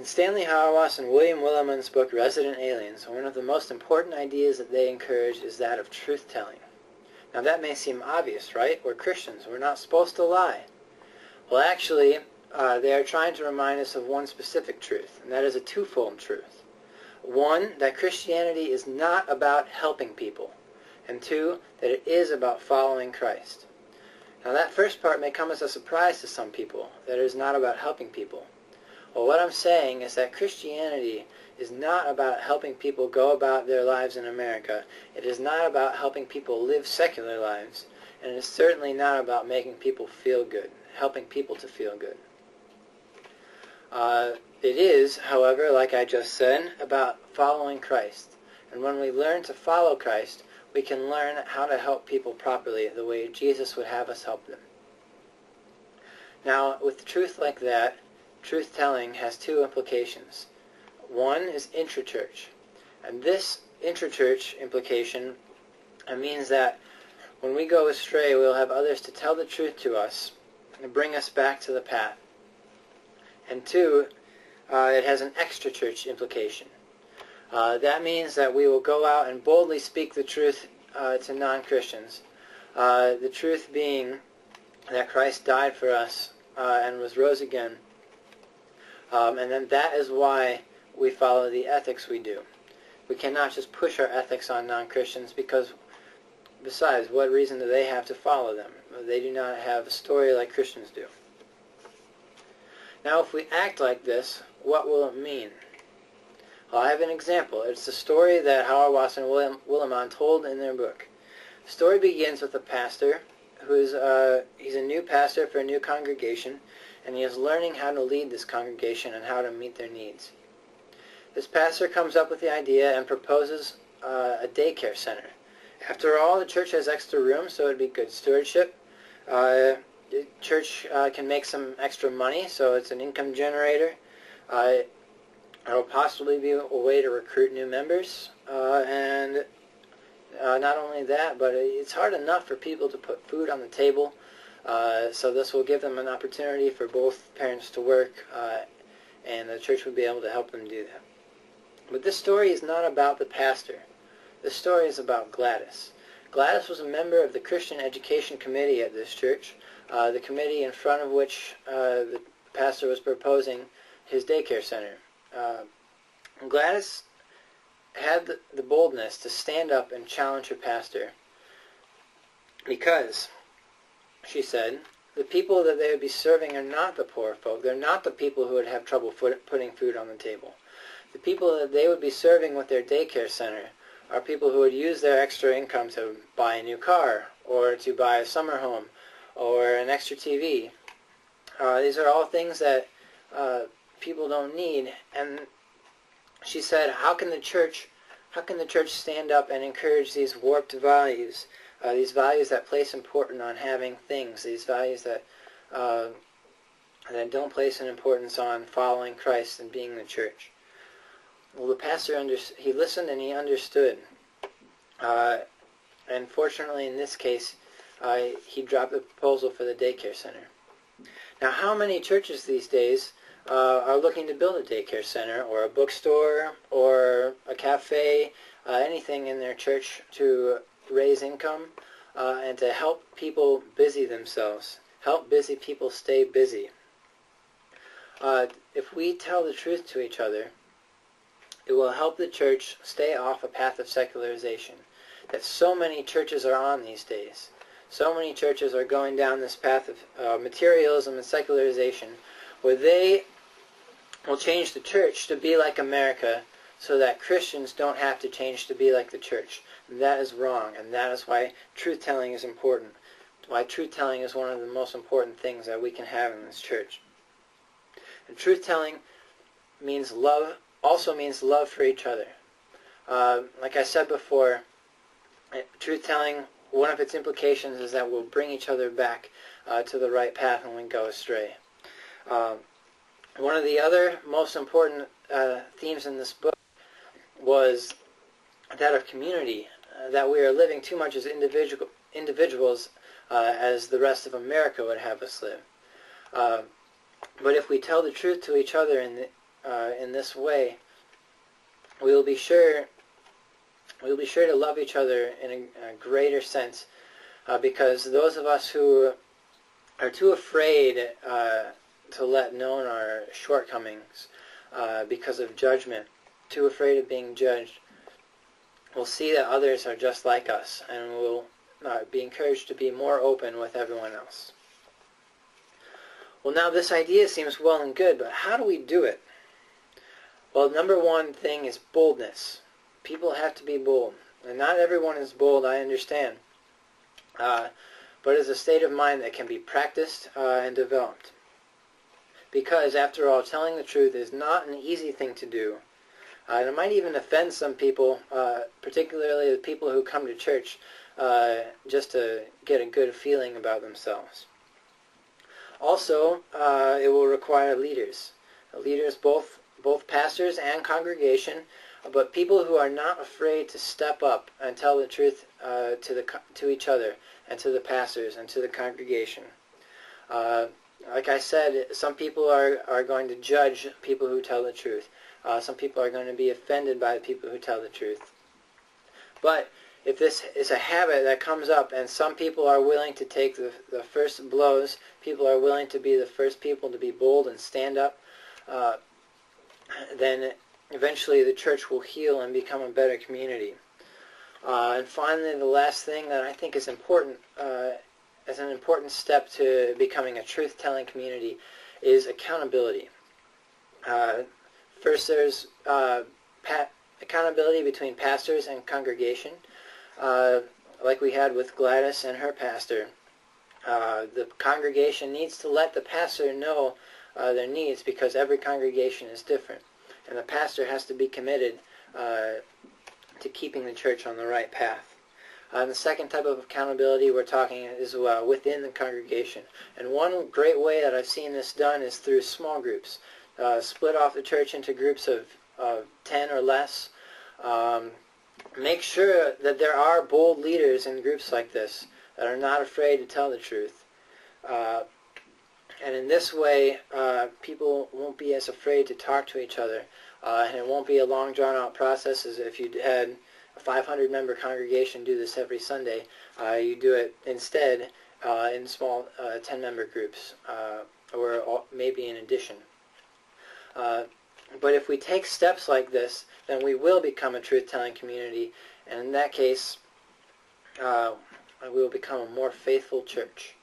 In Stanley Hauerwas and Willimon's book Resident Aliens, one of the most important ideas that they encourage is that of truth-telling. Now that may seem obvious, right? We're Christians. We're not supposed to lie. Well, actually, they are trying to remind us of one specific truth, and that is a twofold truth. One, that Christianity is not about helping people, and two, that it is about following Christ. Now that first part may come as a surprise to some people, that it is not about helping people. Well, what I'm saying is that Christianity is not about helping people go about their lives in America. It is not about helping people live secular lives, and it is certainly not about making people feel good, helping people to feel good. It is, however, like I just said, about following Christ. And when we learn to follow Christ, we can learn how to help people properly, the way Jesus would have us help them. Now, with truth like that, truth-telling has two implications. One is intra-church. And this intra-church implication means that when we go astray, we'll have others to tell the truth to us and bring us back to the path. And two, it has an extra-church implication. That means that we will go out and boldly speak the truth to non-Christians. The truth being that Christ died for us and was rose again. And then that is why we follow the ethics we do. We cannot just push our ethics on non-Christians because, besides, what reason do they have to follow them? They do not have a story like Christians do. Now, if we act like this, what will it mean? Well, I have an example. It's the story that Hauerwas and Willimon told in their book. The story begins with a pastor who's he's a new pastor for a new congregation, and he is learning how to lead this congregation and how to meet their needs. This pastor comes up with the idea and proposes a daycare center. After all, the church has extra room, so it would be good stewardship. The church can make some extra money, so it's an income generator. It will possibly be a way to recruit new members. And not only that, but it's hard enough for people to put food on the table. So this will give them an opportunity for both parents to work, and the church would be able to help them do that. But this story is not about the pastor. This story is about Gladys. Gladys was a member of the Christian Education Committee at this church, the committee in front of which the pastor was proposing his daycare center. Gladys had the boldness to stand up and challenge her pastor because, she said, the people that they would be serving are not the poor folk. They're not the people who would have trouble putting food on the table. The people that they would be serving with their daycare center are people who would use their extra income to buy a new car or to buy a summer home or an extra TV. These are all things that people don't need. And she said, how can the church stand up and encourage these warped values? These values that place importance on having things, these values that don't place an importance on following Christ and being the church. Well, the pastor, he listened and he understood. And fortunately, in this case, he dropped the proposal for the daycare center. Now, how many churches these days are looking to build a daycare center or a bookstore or a cafe, anything in their church to raise income and to help people busy themselves, help busy people stay busy? If we tell the truth to each other, it will help the church stay off a path of secularization that so many churches are on these days. So many churches are going down this path of materialism and secularization, where they will change the church to be like America so that Christians don't have to change to be like the church. And that is wrong, and that is why truth-telling is important, why truth-telling is one of the most important things that we can have in this church. And truth-telling means love, also means love for each other. Like I said before, truth-telling, one of its implications is that we'll bring each other back to the right path when we go astray. One of the other most important themes in this book was that of community, that we are living too much as individuals as the rest of America would have us live. But if we tell the truth to each other in this way, we will be sure to love each other in a greater sense, because those of us who are too afraid to let known our shortcomings because of judgment, too afraid of being judged, will see that others are just like us, and will be encouraged to be more open with everyone else. Well, now this idea seems well and good, but how do we do it? Well, number one thing is boldness. People have to be bold. And not everyone is bold, I understand. But it's a state of mind that can be practiced and developed. Because, after all, telling the truth is not an easy thing to do. And it might even offend some people, particularly the people who come to church just to get a good feeling about themselves. Also, it will require leaders. Leaders, both pastors and congregation, but people who are not afraid to step up and tell the truth to each other and to the pastors and to the congregation. Like I said, some people are going to judge people who tell the truth. Some people are going to be offended by the people who tell the truth. But if this is a habit that comes up and some people are willing to take the first blows, people are willing to be the first people to be bold and stand up, then eventually the church will heal and become a better community. And finally, the last thing that I think is important, as an important step to becoming a truth-telling community, is accountability. First, there's accountability between pastors and congregation, like we had with Gladys and her pastor. The congregation needs to let the pastor know their needs, because every congregation is different. And the pastor has to be committed to keeping the church on the right path. The second type of accountability we're talking is within the congregation. And one great way that I've seen this done is through small groups. Split off the church into groups of 10 or less. Make sure that there are bold leaders in groups like this that are not afraid to tell the truth. And in this way, people won't be as afraid to talk to each other. And it won't be a long, drawn-out process as if you had a 500-member congregation do this every Sunday. You do it instead in small 10-member groups, or maybe in addition. But if we take steps like this, then we will become a truth-telling community, and in that case, we will become a more faithful church.